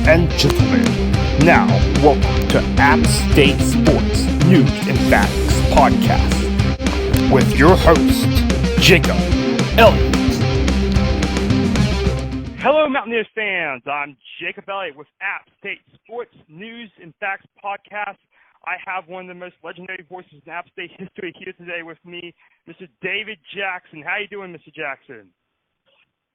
and gentlemen, now welcome to App State Sports News and Facts Podcast with your host, Jacob Elliott. Hello, Mountaineers fans. I'm Jacob Elliott with App State Sports News and Facts Podcast. I have one of the most legendary voices in App State history here today with me, Mr. David Jackson. How you doing, Mr. Jackson?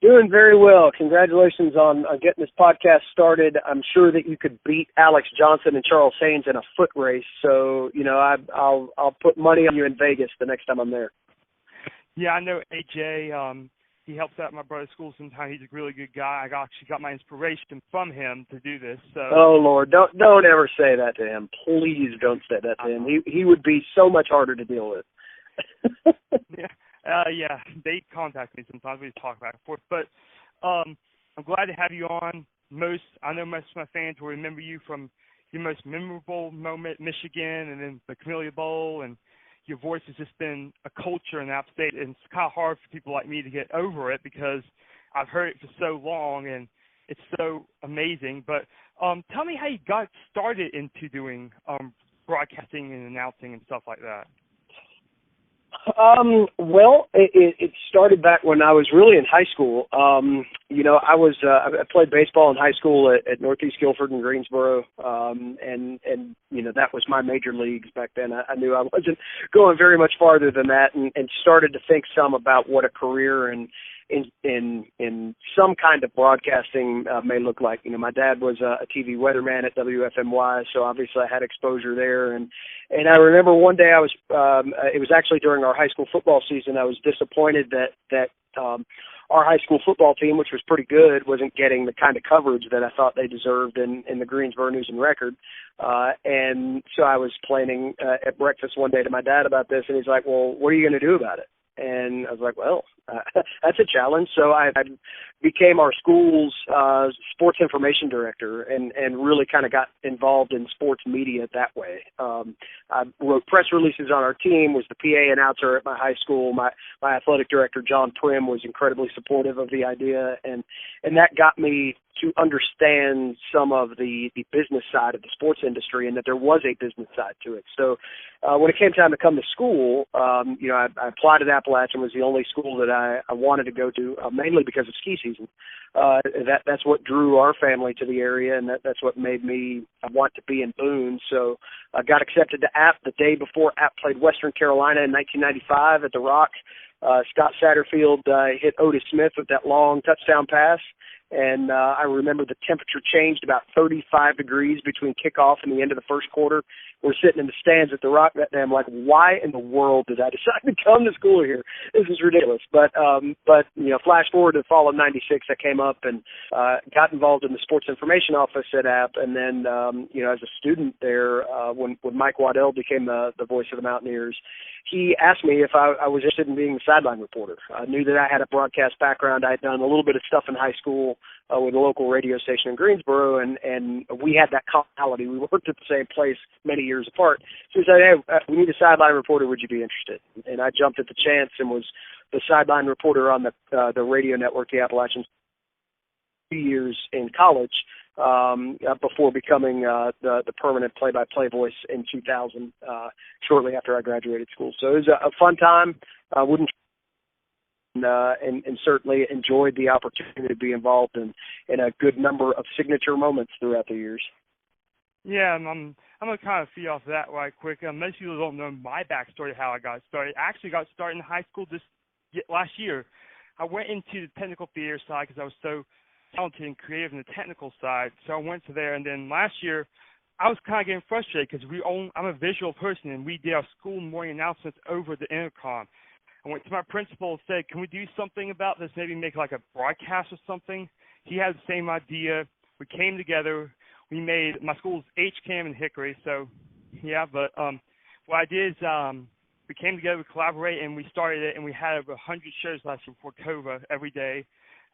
Doing very well. Congratulations on getting this podcast started. I'm sure that you could beat Alex Johnson and Charles Haynes in a foot race. So, I'll put money on you in Vegas the next time I'm there. Yeah, I know AJ. He helps out at my brother's school sometimes. He's a really good guy. I actually got my inspiration from him to do this. So. Oh Lord, don't ever say that to him. Please don't say that to him. He would be so much harder to deal with. Yeah, they contact me sometimes. We talk back and forth. But I'm glad to have you on. I know most of my fans will remember you from your most memorable moment, Michigan, and then the Camellia Bowl, and your voice has just been a culture in App State, and it's kind of hard for people like me to get over it because I've heard it for so long, and it's so amazing. But tell me how you got started into doing broadcasting and announcing and stuff like that. Well, it started back when I was really in high school. I played baseball in high school at Northeast Guilford in Greensboro, and that was my major leagues back then. I knew I wasn't going very much farther than that, and started to think some about what a career in some kind of broadcasting may look like. My dad was a TV weatherman at WFMY, so obviously I had exposure there. And I remember one day it was actually during our high school football season. I was disappointed that our high school football team, which was pretty good, wasn't getting the kind of coverage that I thought they deserved in the Greensboro News and Record. And so I was planning at breakfast one day to my dad about this, and he's like, "Well, what are you going to do about it?" And I was like, well, that's a challenge. So I became our school's sports information director and really kind of got involved in sports media that way. I wrote press releases on our team, was the PA announcer at my high school. My athletic director, John Prim, was incredibly supportive of the idea, and that got me to understand some of the business side of the sports industry and that there was a business side to it. So when it came time to come to school, I applied at Appalachian, was the only school that I wanted to go to, mainly because of ski season. That's what drew our family to the area, and that's what made me want to be in Boone. So I got accepted to App the day before App played Western Carolina in 1995 at the Rock. Scott Satterfield hit Otis Smith with that long touchdown pass. And I remember the temperature changed about 35 degrees between kickoff and the end of the first quarter. We're sitting in the stands at the Rock that day. I'm like, why in the world did I decide to come to school here? This is ridiculous. But flash forward to the fall of '96, I came up and got involved in the sports information office at App. And then, as a student there, when Mike Waddell became the voice of the Mountaineers, he asked me if I was interested in being the sideline reporter. I knew that I had a broadcast background. I had done a little bit of stuff in high school with a local radio station in Greensboro, and we had that commonality. We worked at the same place many years apart. So he said, hey, we need a sideline reporter. Would you be interested? And I jumped at the chance and was the sideline reporter on the radio network, the Appalachians, 2 years in college before becoming the permanent play-by-play voice in 2000, shortly after I graduated school. So it was a fun time. I wouldn't and certainly enjoyed the opportunity to be involved in a good number of signature moments throughout the years. Yeah, and I'm going to kind of feed off that right quick. Most people don't know my backstory, how I got started. I actually got started in high school just last year. I went into the technical theater side because I was so talented and creative in the technical side. So I went to there, and then last year I was kind of getting frustrated because I'm a visual person, and we did our school morning announcements over the intercom. I went to my principal and said, can we do something about this, maybe make like a broadcast or something? He had the same idea. We came together. We made, my school's HCAM in Hickory, so yeah, but what I did is we came together, we collaborated, and we started it, and we had over 100 shows last year before COVID every day.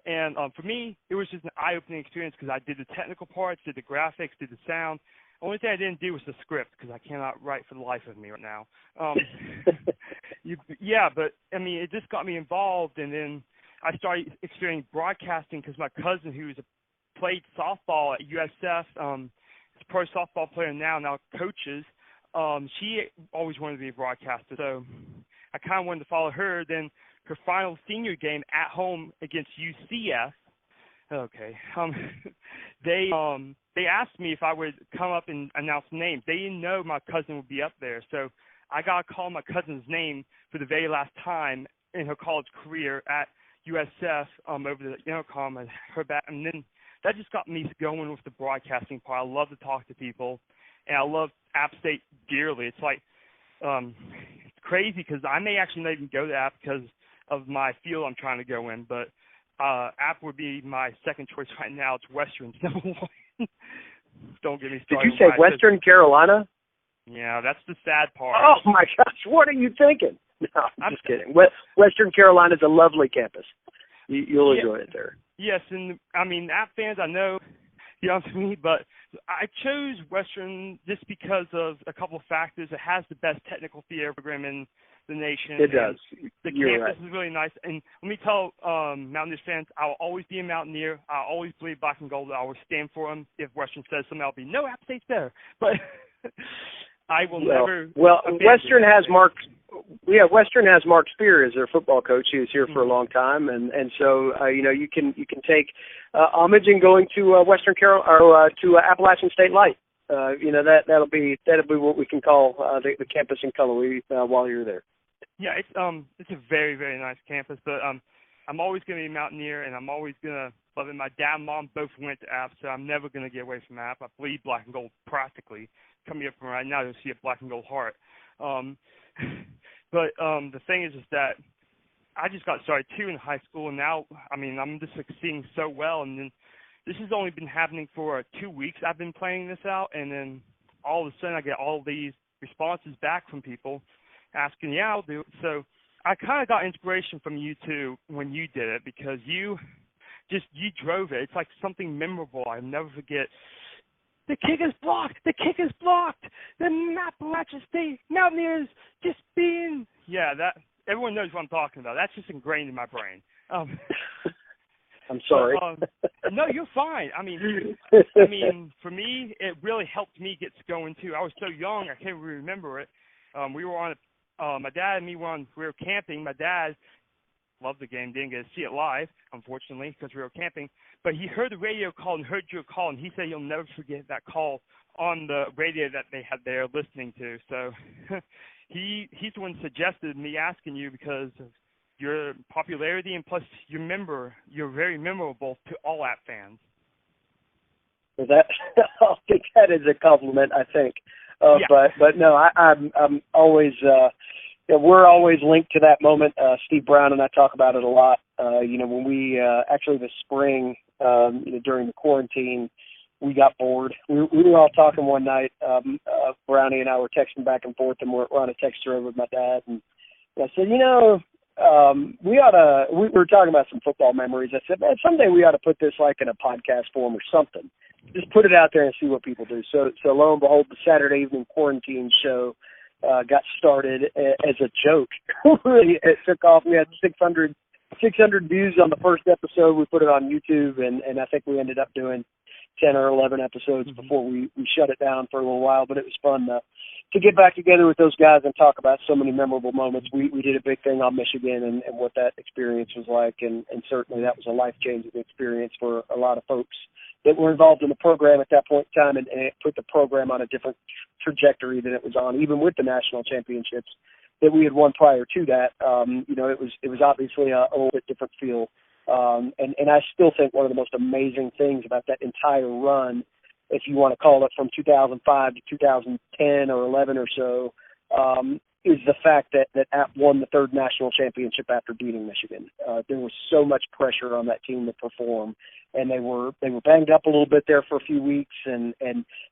And for me, it was just an eye-opening experience because I did the technical parts, did the graphics, did the sound. The only thing I didn't do was the script because I cannot write for the life of me right now. But, I mean, it just got me involved, and then I started experiencing broadcasting because my cousin, who was played softball at USF. She's a pro softball player now coaches. She always wanted to be a broadcaster, so I kind of wanted to follow her. Then her final senior game at home against UCF. Okay. They asked me if I would come up and announce names. They didn't know my cousin would be up there, so I got to call my cousin's name for the very last time in her college career at USF over the intercom and her back, and then that just got me going with the broadcasting part. I love to talk to people, and I love App State dearly. It's like it's crazy because I may actually not even go to App because of my field I'm trying to go in, but App would be my second choice right now. It's Western's number one. Don't get me started. Did you say Western Carolina? Yeah, that's the sad part. Oh my gosh, what are you thinking? No, I'm just kidding. Western Carolina is a lovely campus. You'll enjoy it there. Yes, and I mean, App fans, I know, you know what I mean, but I chose Western just because of a couple of factors. It has the best technical theater program in the nation. It does. The You're campus right. is really nice. And let me tell Mountaineers fans, I'll always be a Mountaineer. I'll always believe black and gold. I will stand for them. If Western says something, I'll be, no, App State's better. But I will never. Well, Western has Mark. Yeah, Western has Mark Spear as their football coach. He was here for a long time, and so you can take homage in going to Western Carolina or to Appalachian State Light. That'll be what we can call the campus in Cullowhee while you're there. Yeah, it's a very, very nice campus, but I'm always going to be a Mountaineer, and I'm always going to love it. My dad and mom both went to App, so I'm never going to get away from App. I bleed black and gold practically. Coming up from right now, you'll see a black and gold heart. But the thing is that I just got started too in high school, and now, I mean, I'm just succeeding so well, and then this has only been happening for 2 weeks. I've been playing this out, and then all of a sudden I get all these responses back from people asking, yeah, I'll do it. So I kind of got inspiration from you too when you did it, because you drove it. It's like something memorable. I'll never forget. The kick is blocked. The kick is blocked. The Appalachian State Mountaineers just being. Yeah, that everyone knows what I'm talking about. That's just ingrained in my brain. I'm sorry. No, you're fine. I mean, for me, it really helped me get going too. I was so young, I can't really remember it. We were on. My dad and me we were camping. My dad loved the game, didn't get to see it live, unfortunately, because we were camping. But he heard the radio call and heard your call, and he said he'll never forget that call on the radio that they had there listening to. So he's the one who suggested me asking you because of your popularity, and plus you're very memorable to all App fans. I'll take that as a compliment, I think. Yeah. But no, I'm always. We're always linked to that moment. Steve Brown and I talk about it a lot. When we actually this spring, during the quarantine, we got bored. We were all talking one night. Brownie and I were texting back and forth, and we're on a text thread with my dad. And I said, we were talking about some football memories. I said, man, someday we ought to put this like in a podcast form or something. Just put it out there and see what people do. So lo and behold, the Saturday evening quarantine show got started as a joke. It took off. We had 600 views on the first episode. We put it on YouTube, and I think we ended up doing 10 or 11 episodes before we shut it down for a little while. But it was fun to get back together with those guys and talk about so many memorable moments. We did a big thing on Michigan and what that experience was like, and certainly that was a life-changing experience for a lot of folks that were involved in the program at that point in time, and it put the program on a different trajectory than it was on, even with the national championships that we had won prior to that. It was obviously a little bit different feel. And I still think one of the most amazing things about that entire run, if you want to call it from 2005 to 2010 or 11 or so, is the fact that App won the third national championship after beating Michigan. There was so much pressure on that team to perform, and they were banged up a little bit there for a few weeks, and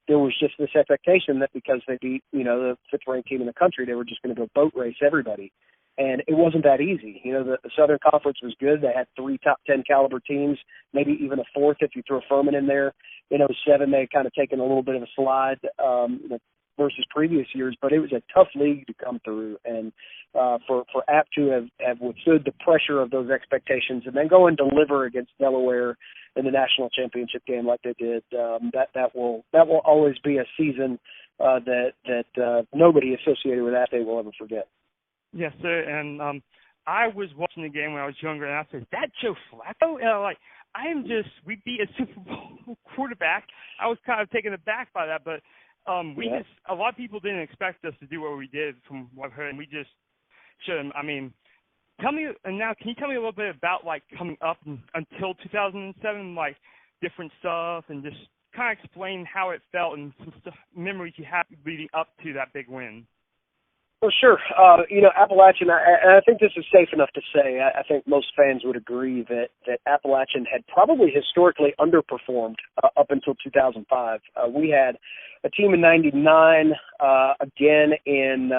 there was just this expectation that because they beat the fifth-ranked team in the country, they were just going to go boat race everybody. And it wasn't that easy. The Southern Conference was good. They had 3 top 10 caliber teams, maybe even a fourth if you throw Furman in there. In 2007, they had kind of taken a little bit of a slide. versus previous years, but it was a tough league to come through. And for App to have withstood the pressure of those expectations and then go and deliver against Delaware in the national championship game like they did, that will always be a season that nobody associated with App State will ever forget. Yes, sir. And I was watching the game when I was younger, and I said, "Is that Joe Flacco?" And we beat a Super Bowl quarterback. I was kind of taken aback by that, but a lot of people didn't expect us to do what we did from what I've heard, and we just showed them. I mean, can you tell me a little bit about, like, coming up until 2007, like, different stuff, and just kind of explain how it felt and some memories you have leading up to that big win? Well, sure. Appalachian, I think this is safe enough to say, I think most fans would agree that Appalachian had probably historically underperformed up until 2005. We had a team in 99, again in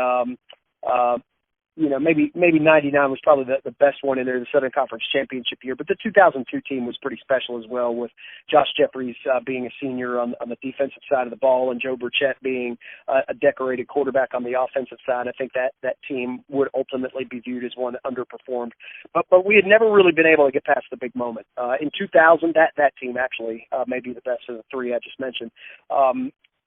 maybe 99 was probably the best one in there, the Southern Conference Championship year. But the 2002 team was pretty special as well, with Josh Jeffries being a senior on the defensive side of the ball and Joe Burchett being a decorated quarterback on the offensive side. I think that team would ultimately be viewed as one that underperformed. But we had never really been able to get past the big moment. In 2000, that team actually may be the best of the three I just mentioned.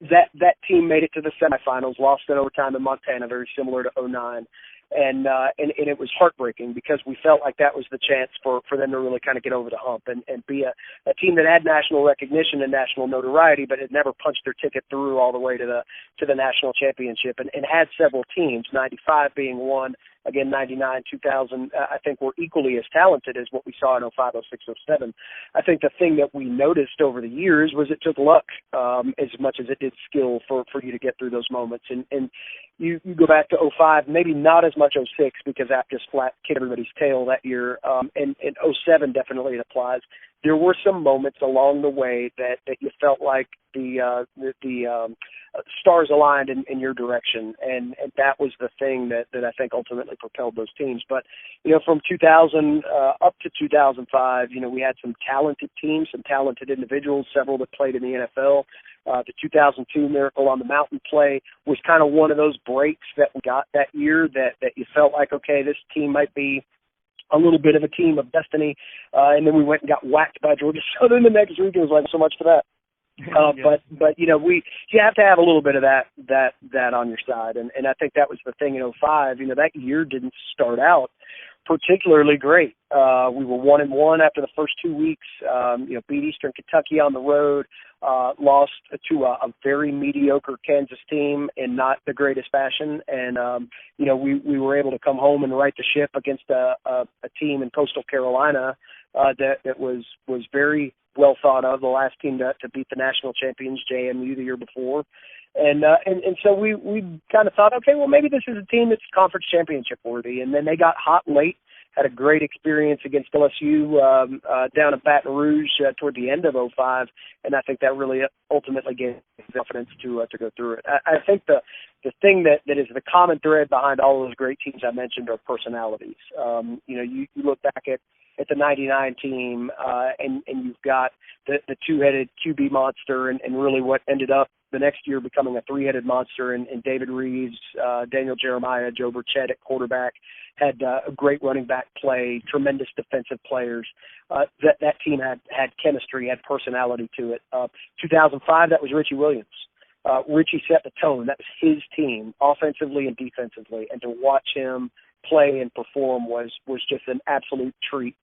That team made it to the semifinals, lost in overtime in Montana, very similar to 2009. And it was heartbreaking because we felt like that was the chance for them to really kind of get over the hump and be a team that had national recognition and national notoriety, but had never punched their ticket through all the way to the national championship, and had several teams, 95 being one. Again, 99, 2000, I think were equally as talented as what we saw in 05, 06, 07. I think the thing that we noticed over the years was it took luck as much as it did skill for you to get through those moments. And you go back to 05, maybe not as much 06 because App just flat kicked everybody's tail that year. And 07 definitely it applies. There were some moments along the way that you felt like the stars aligned in your direction, and that was the thing that I think ultimately propelled those teams. But from 2000 up to 2005, we had some talented teams, some talented individuals, several that played in the NFL. The 2002 Miracle on the Mountain play was kind of one of those breaks that we got that year that you felt like, okay, this team might be a little bit of a team of destiny, and then we went and got whacked by Georgia Southern the next week. It was like, so much for that. But you have to have a little bit of that on your side, and I think that was the thing in 05. That year didn't start out particularly great. We were 1-1 after the first 2 weeks. Beat Eastern Kentucky on the road, lost to a very mediocre Kansas team in not the greatest fashion, and we were able to come home and right the ship against a team in Coastal Carolina that was very well thought of, the last team to beat the national champions, JMU, the year before. And so we kind of thought, okay, well, maybe this is a team that's conference championship worthy. And then they got hot late, had a great experience against LSU down at Baton Rouge toward the end of 05, and I think that really ultimately gave confidence to go through it. I think the thing that is the common thread behind all those great teams I mentioned are personalities. You look back at the 99 team, and you've got the two-headed QB monster, and really what ended up the next year becoming a three-headed monster in David Reeves, Daniel Jeremiah, Joe Burchett at quarterback, had a great running back play, tremendous defensive players. That team had chemistry, had personality to it. 2005, that was Richie Williams. Richie set the tone. That was his team, offensively and defensively, and to watch him play and perform was just an absolute treat.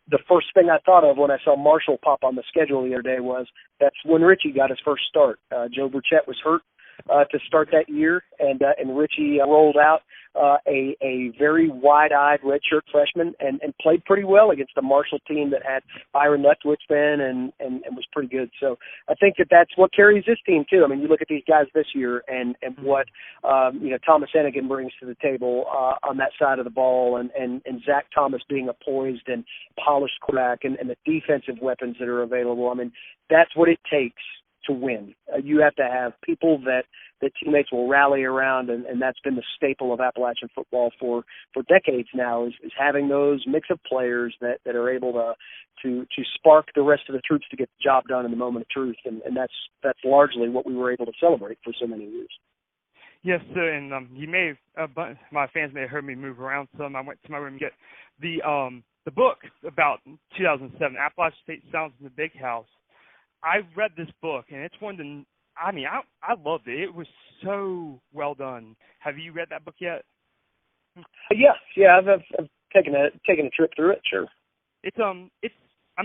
The first thing I thought of when I saw Marshall pop on the schedule the other day was that's when Richie got his first start. Joe Burchett was hurt to start that year, and Richie rolled out a very wide-eyed redshirt freshman and played pretty well against a Marshall team that had Byron Leftwich then and was pretty good. So I think that's what carries this team too. I mean, you look at these guys this year and what Thomas Hennigan brings to the table on that side of the ball, and Zach Thomas being a poised and polished quarterback, and the defensive weapons that are available. I mean, that's what it takes to win. You have to have people that teammates will rally around, and that's been the staple of Appalachian football for decades now, is having those mix of players that are able to spark the rest of the troops to get the job done in the moment of truth, and that's largely what we were able to celebrate for so many years. Yes, sir. And you may have, my fans may have heard me move around some. I went to my room to get the book about 2007, Appalachian State Sounds in the Big House. I read this book, and it's one of the, I loved it. It was so well done. Have you read that book yet? Yeah, I've taken a trip through it. Sure. I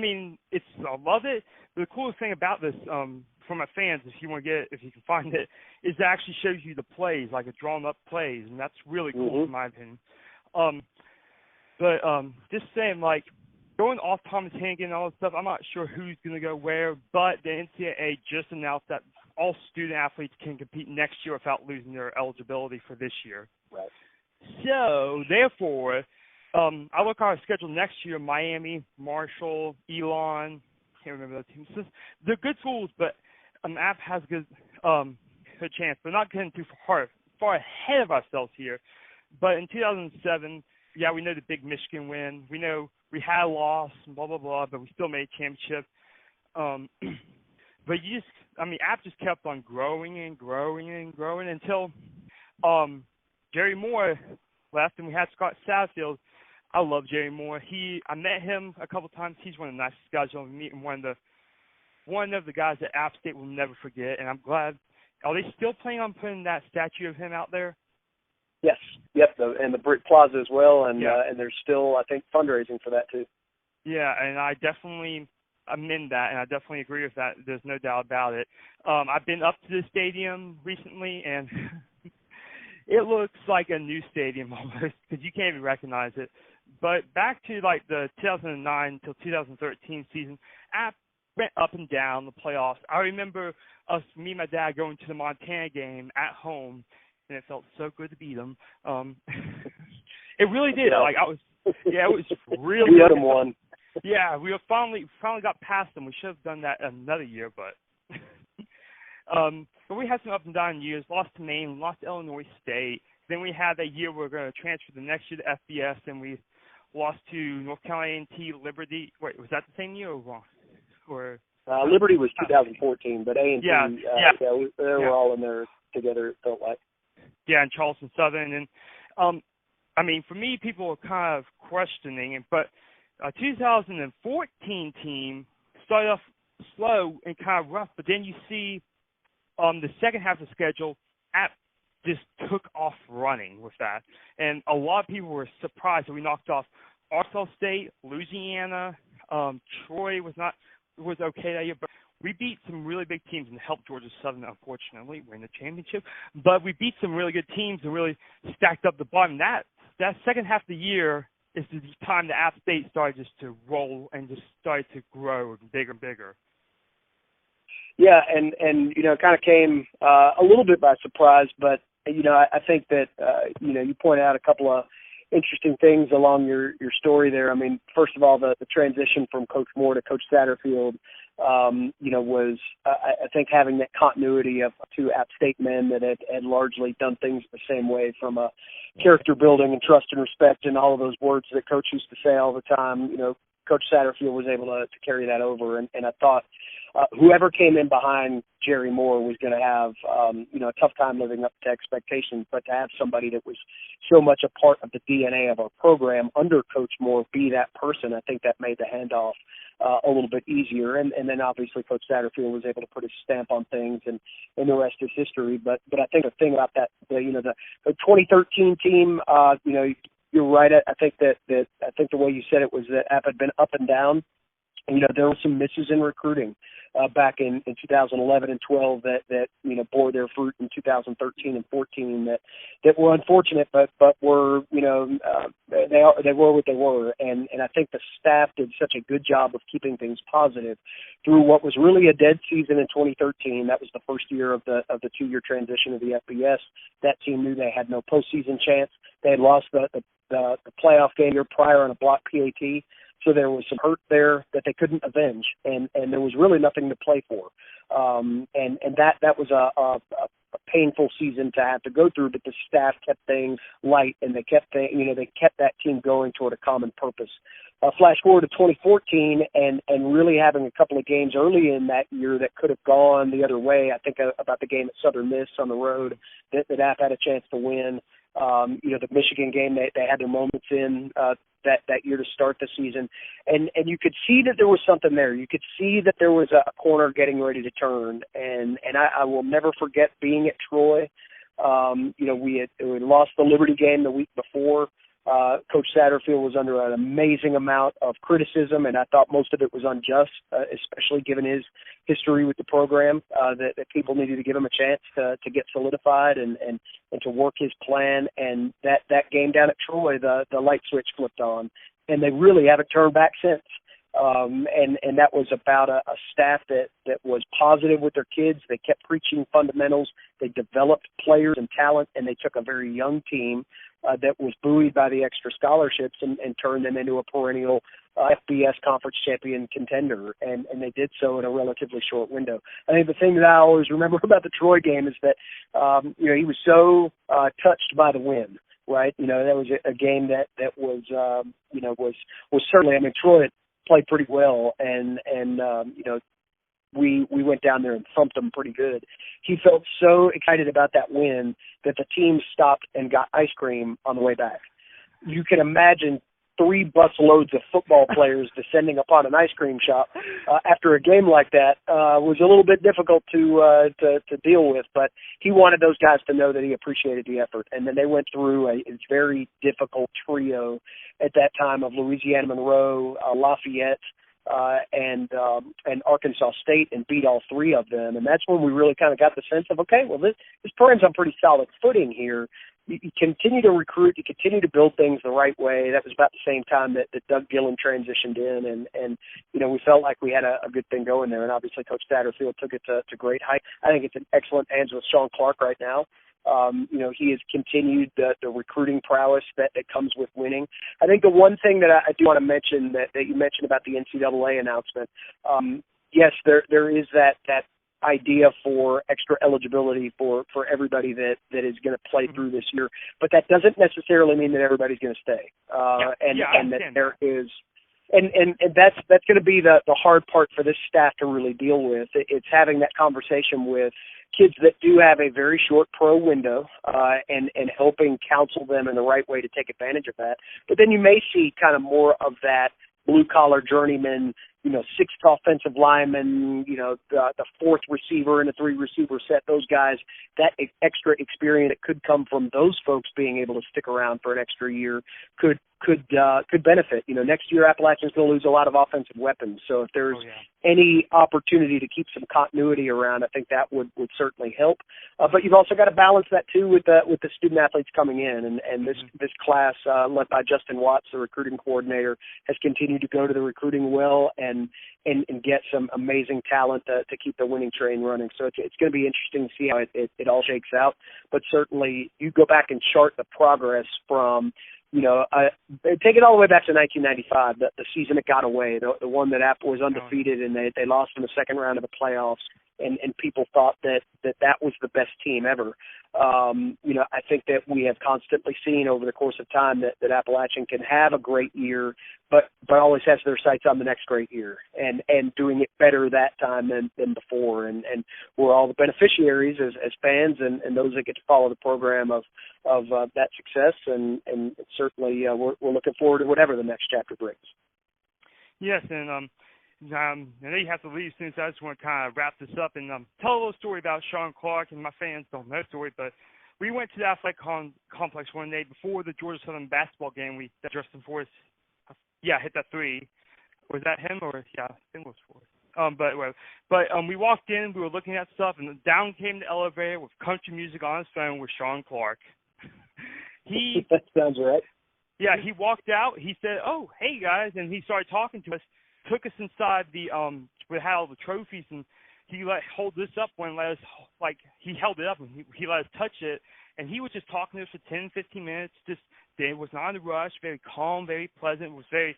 love it. But the coolest thing about this, for my fans, if you can find it, is it actually shows you the plays, like a drawn up plays, and that's really cool in my opinion. But just saying, like, going off Thomas Hannigan and all that stuff, I'm not sure who's going to go where, but the NCAA just announced that all student athletes can compete next year without losing their eligibility for this year. Right. So, therefore, I look at our schedule next year: Miami, Marshall, Elon. Can't remember those teams. They're good schools, but App has a good chance. We're not getting too far ahead of ourselves here. But in 2007, yeah, we know the big Michigan win. We know we had a loss, blah blah blah, but we still made championship. But App just kept on growing and growing and growing until Jerry Moore left, and we had Scott Satterfield. I love Jerry Moore. I met him a couple times. He's one of the nicest guys you'll meet, and one of the guys that App State will never forget. And I'm glad. Are they still planning on putting that statue of him out there? Yes. Yep. And the Brick Plaza as well, and yeah. And there's still, I think, fundraising for that too. Yeah, and I definitely amend that, and I definitely agree with that. There's no doubt about it. I've been up to the stadium recently, and it looks like a new stadium almost because you can't even recognize it. But back to like the 2009 till 2013 season, App went up and down the playoffs. I remember me and my dad going to the Montana game at home, and it felt so good to beat them. It really did. Like it was really. We had them one. Yeah, we finally got past them. We should have done that another year, but but we had some up and down years. Lost to Maine, lost to Illinois State. Then we had that year we were going to transfer the next year to FBS, and we lost to North Carolina A&T, Liberty. Wait, was that the same year or wrong? Or Liberty was 2014, but A&T, they were all in there together. It felt like. Yeah, and Charleston Southern, and for me, people were kind of questioning it, but. 2014 team started off slow and kind of rough, but then you see the second half of the schedule, App just took off running with that. And a lot of people were surprised that we knocked off Arkansas State, Louisiana, Troy was okay that year, but we beat some really big teams and helped Georgia Southern, unfortunately, win the championship. But we beat some really good teams and really stacked up the bottom. That second half of the year is the time the App State started just to roll and just started to grow bigger and bigger. Yeah, and it kind of came a little bit by surprise, but I think that you pointed out a couple of interesting things along your story there. I mean, first of all, the transition from Coach Moore to Coach Satterfield, was I think having that continuity of two App State men that had largely done things the same way from a character building and trust and respect and all of those words that Coach used to say all the time. Coach Satterfield was able to carry that over, and I thought whoever came in behind Jerry Moore was going to have a tough time living up to expectations, but to have somebody that was so much a part of the DNA of our program under Coach Moore be that person, I think that made the handoff a little bit easier. And then obviously Coach Satterfield was able to put his stamp on things, and the rest is history. But I think the thing about that, the 2013 team, you're right. I think that I think the way you said it was that App had been up and down. There were some misses in recruiting back in 2011 and 12 that bore their fruit in 2013 and 14 that were unfortunate, but were they were what they were, and I think the staff did such a good job of keeping things positive through what was really a dead season in 2013. That was the first year of the 2-year transition of the FBS. That team knew they had no postseason chance. They had lost the playoff game year prior on a block PAT. So there was some hurt there that they couldn't avenge, and there was really nothing to play for. And that was a painful season to have to go through, but the staff kept things light, and they kept that team going toward a common purpose. flash forward to 2014 and really having a couple of games early in that year that could have gone the other way. I think about the game at Southern Miss on the road that App had a chance to win. The Michigan game they had their moments in that year to start the season, and you could see that there was something there. You could see that there was a corner getting ready to turn, and I will never forget being at Troy. We lost the Liberty game the week before. Coach Satterfield was under an amazing amount of criticism, and I thought most of it was unjust, especially given his history with the program, that people needed to give him a chance to get solidified and to work his plan. And that game down at Troy, the light switch flipped on, and they really haven't turned back since. And that was about a staff that was positive with their kids. They kept preaching fundamentals. They developed players and talent, and they took a very young team that was buoyed by the extra scholarships and turned them into a perennial FBS conference champion contender. And they did so in a relatively short window. I think the thing that I always remember about the Troy game is that, he was so touched by the win. Right. That was a game that was certainly, Troy played pretty well, and we went down there and thumped them pretty good. He felt so excited about that win that the team stopped and got ice cream on the way back. You can imagine 3 bus loads of football players descending upon an ice cream shop after a game like that was a little bit difficult to deal with, but he wanted those guys to know that he appreciated the effort. And then they went through a very difficult trio at that time of Louisiana Monroe, Lafayette, and Arkansas State, and beat all 3 of them. And that's when we really kind of got the sense of, okay, well, this program's on pretty solid footing here. You continue to recruit, you continue to build things the right way. That was about the same time that Doug Gillen transitioned in, and we felt like we had a good thing going there. And obviously Coach Satterfield took it to great height. I think it's in excellent hands with Sean Clark right now. He has continued the recruiting prowess that comes with winning. I think the one thing that I do want to mention that you mentioned about the NCAA announcement, yes, there is that idea for extra eligibility for everybody that is going to play through this year, but that doesn't necessarily mean that everybody's going to stay. And that there is, and that's going to be the hard part for this staff to really deal with. It's having that conversation with kids that do have a very short pro window, and helping counsel them in the right way to take advantage of that. But then you may see kind of more of that blue-collar journeyman, 6th offensive lineman, the 4th receiver in a 3-receiver set, those guys, that extra experience that could come from those folks being able to stick around for an extra year could benefit. Next year Appalachian's going to lose a lot of offensive weapons. So if there's any opportunity to keep some continuity around, I think that would certainly help. But you've also got to balance that too with the student athletes coming in, and this class led by Justin Watts, the recruiting coordinator, has continued to go to the recruiting well and get some amazing talent to keep the winning train running. So it's going to be interesting to see how it all shakes out. But certainly you go back and chart the progress from take it all the way back to 1995, the season it got away, the one that Apple was undefeated and they lost in the second round of the playoffs, and people thought that was the best team ever. I think that we have constantly seen over the course of time that Appalachian can have a great year, but always has their sights on the next great year and doing it better that time than before. And we're all the beneficiaries as fans and those that get to follow the program of that success. And certainly we're looking forward to whatever the next chapter brings. Yes, and I know you have to leave soon, so I just want to kind of wrap this up and tell a little story about Sean Clark. And my fans don't know the story, but we went to the athletic complex one day before the Georgia Southern basketball game. Justin Forrest, hit that 3. Was that him or I think it was Forrest. But we walked in, we were looking at stuff, and down came the elevator with country music on his phone with Sean Clark. That sounds right. Yeah, he walked out. He said, "Oh, hey guys," and he started talking to us. Took us inside we had all the trophies, and he hold this up and let us, he held it up and he let us touch it, and he was just talking to us for 10-15 minutes. It was not in a rush, very calm, very pleasant, was very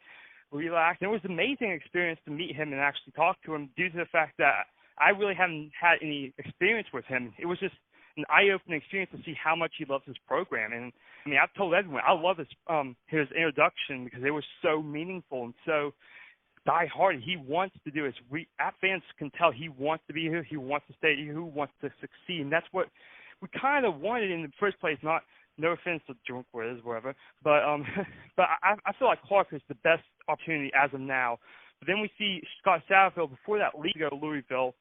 relaxed. And it was an amazing experience to meet him and actually talk to him due to the fact that I really haven't had any experience with him. It was just an eye-opening experience to see how much he loves his program. And I mean, I've told everyone I love his introduction because they were so meaningful and so die-hard. He wants to do it. App fans can tell he wants to be here. He wants to stay here. He wants to succeed, and that's what we kind of wanted in the first place. No offense to Drinkwater, whatever, but but I feel like Clark is the best opportunity as of now. But then we see Scott Satterfield before that league go to Louisville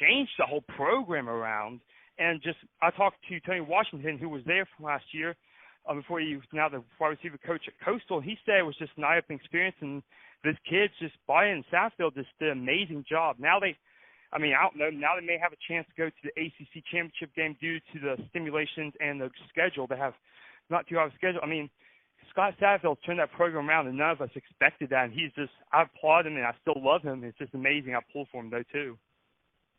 changed the whole program around, and I talked to Tony Washington, who was there from last year, before he was now the wide receiver coach at Coastal. He said it was just an eye-opening experience, and this kid's just Brian Satterfield just did an amazing job. Now I don't know. Now they may have a chance to go to the ACC championship game due to the stimulations and the schedule. They have not too hard of a schedule. I mean, Scott Satterfield turned that program around, and none of us expected that. And I applaud him, and I still love him. It's just amazing. I pulled for him, though, too.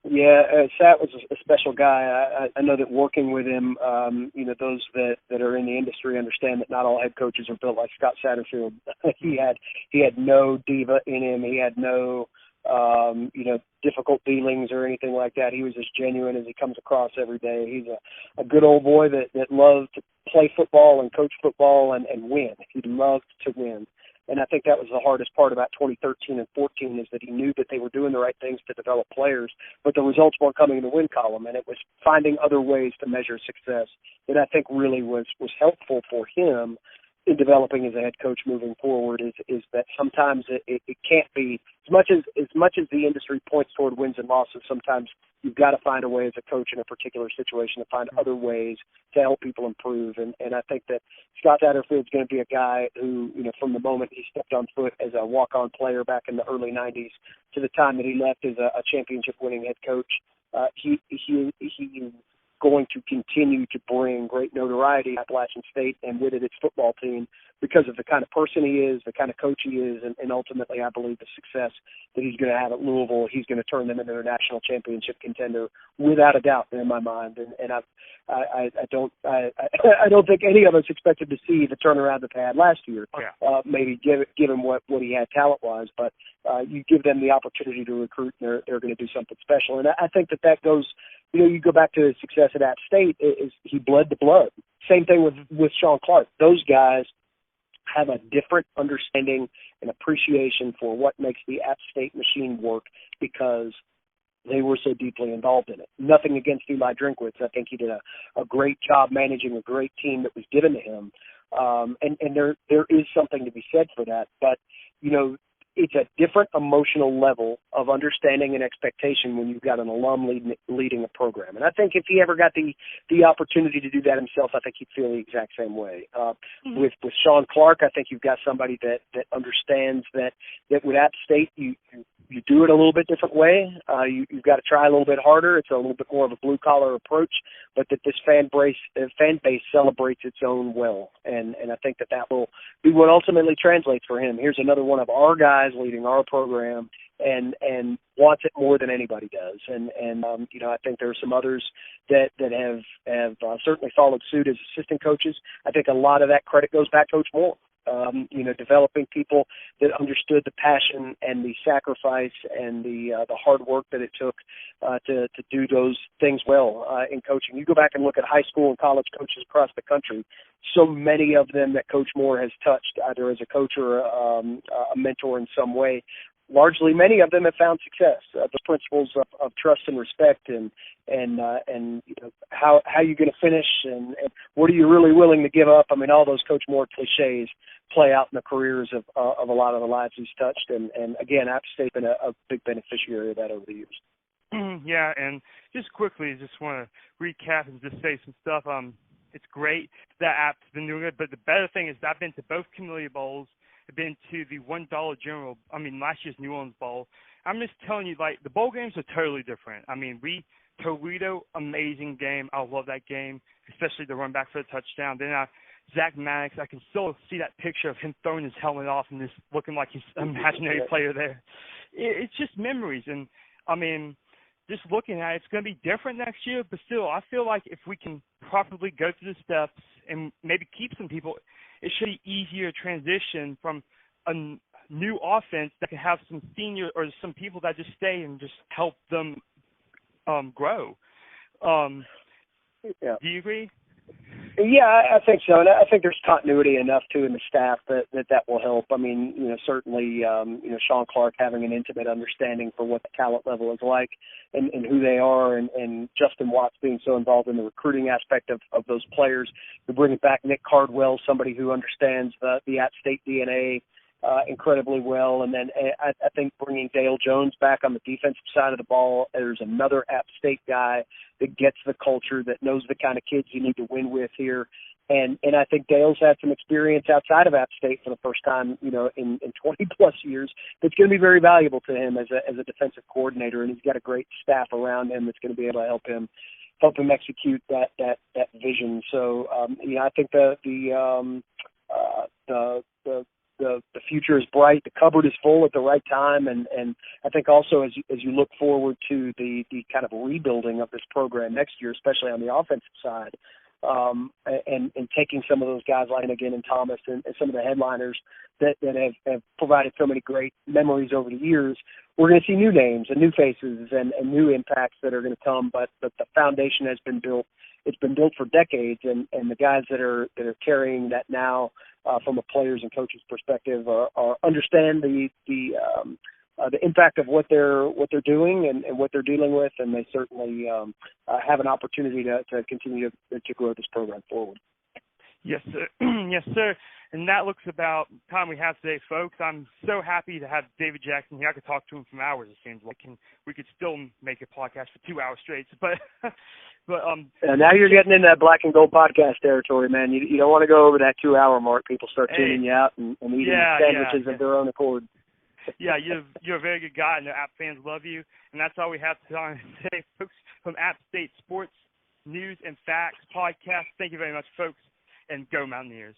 Yeah, Sat was a special guy. I know that working with him, those that are in the industry understand that not all head coaches are built like Scott Satterfield. he had no diva in him. He had no difficult dealings or anything like that. He was as genuine as he comes across every day. He's a good old boy that loved to play football and coach football and win. He loved to win. And I think that was the hardest part about 2013 and 14 is that he knew that they were doing the right things to develop players, but the results weren't coming in the win column, and it was finding other ways to measure success that I think really was helpful for him in developing as a head coach moving forward is that sometimes it can't be as much as the industry points toward wins and losses. Sometimes you've got to find a way as a coach in a particular situation to find other ways to help people improve. And I think that Scott Satterfield's going to be a guy who, from the moment he stepped on foot as a walk-on player back in the early 90s to the time that he left as a championship-winning head coach, he's going to continue to bring great notoriety to Appalachian State and with it its football team because of the kind of person he is, the kind of coach he is, and ultimately I believe the success that he's going to have at Louisville, he's going to turn them into a national championship contender without a doubt in my mind. And I don't think any of us expected to see the turnaround that they had last year. Oh, yeah. Maybe given what he had talent-wise, but you give them the opportunity to recruit, and they're going to do something special. And I think that goes. You go back to his success at App State, he bled the blood. Same thing with Sean Clark. Those guys have a different understanding and appreciation for what makes the App State machine work because they were so deeply involved in it. Nothing against Eli Drinkwitz. I think he did a great job managing a great team that was given to him. And there is something to be said for that. But, it's a different emotional level of understanding and expectation when you've got an alum leading a program. And I think if he ever got the opportunity to do that himself, I think he'd feel the exact same way. With Sean Clark, I think you've got somebody that understands that with App State, you do it a little bit different way. You've got to try a little bit harder. It's a little bit more of a blue-collar approach, but that this fan base celebrates its own well. And I think that will be what ultimately translates for him. Here's another one of our guys leading our program and wants it more than anybody does. And I think there are some others that have certainly followed suit as assistant coaches. I think a lot of that credit goes back to Coach Moore. Developing people that understood the passion and the sacrifice and the hard work that it took to do those things well in coaching. You go back and look at high school and college coaches across the country, so many of them that Coach Moore has touched, either as a coach or a mentor in some way. Largely, many of them have found success. The principles of trust and respect, and how you're going to finish, and what are you really willing to give up. I mean, all those Coach Moore cliches play out in the careers of a lot of the lives he's touched. And again, App State's been a big beneficiary of that over the years. Yeah, and just quickly, just want to recap and just say some stuff. It's great that App's been doing it, but the better thing is I've been to both Camellia Bowls. I've been to the $1 last year's New Orleans Bowl. I'm just telling you, the bowl games are totally different. I mean, Toledo, amazing game. I love that game, especially the run back for the touchdown. Then Zach Maddox, I can still see that picture of him throwing his helmet off and just looking like he's an imaginary player there. It's just memories. And, I mean, just looking at it, it's going to be different next year, but still, I feel like if we can properly go through the steps and maybe keep some people, it should be easier to transition from a new offense that can have some senior or some people that just stay and just help them grow. Yeah. Do you agree? Yeah, I think so, and I think there's continuity enough too in the staff that will help. I mean, certainly, Sean Clark having an intimate understanding for what the talent level is like and who they are, and Justin Watts being so involved in the recruiting aspect of those players. We're bringing back Nick Cardwell, somebody who understands the App State DNA incredibly well, and then I think bringing Dale Jones back on the defensive side of the ball. There's another App State guy that gets the culture, that knows the kind of kids you need to win with here. And I think Dale's had some experience outside of App State for the first time, in 20 plus years. That's going to be very valuable to him as a defensive coordinator, and he's got a great staff around him that's going to be able to help him execute that vision. So I think the future is bright. The cupboard is full at the right time, and I think also as you look forward to the kind of rebuilding of this program next year, especially on the offensive side, and taking some of those guys like again and Thomas and some of the headliners that have provided so many great memories over the years, we're going to see new names and new faces and new impacts that are going to come. But the foundation has been built. It's been built for decades, and the guys that are carrying that now from a players and coaches perspective are understand the impact of what they're doing and what they're dealing with, and they certainly have an opportunity to continue to grow this program forward. Yes, sir. Yes, sir. And that looks about time we have today, folks. I'm so happy to have David Jackson here. I could talk to him for hours, it seems like. We could still make a podcast for 2 hours straight. But now you're getting into that black and gold podcast territory, man. You don't want to go over that 2 hour mark. People start tuning you out and eating sandwiches of their own accord. Yeah, you're a very good guy, and the App fans love you. And that's all we have to say, folks, from App State Sports News and Facts podcast. Thank you very much, folks, and go Mountaineers.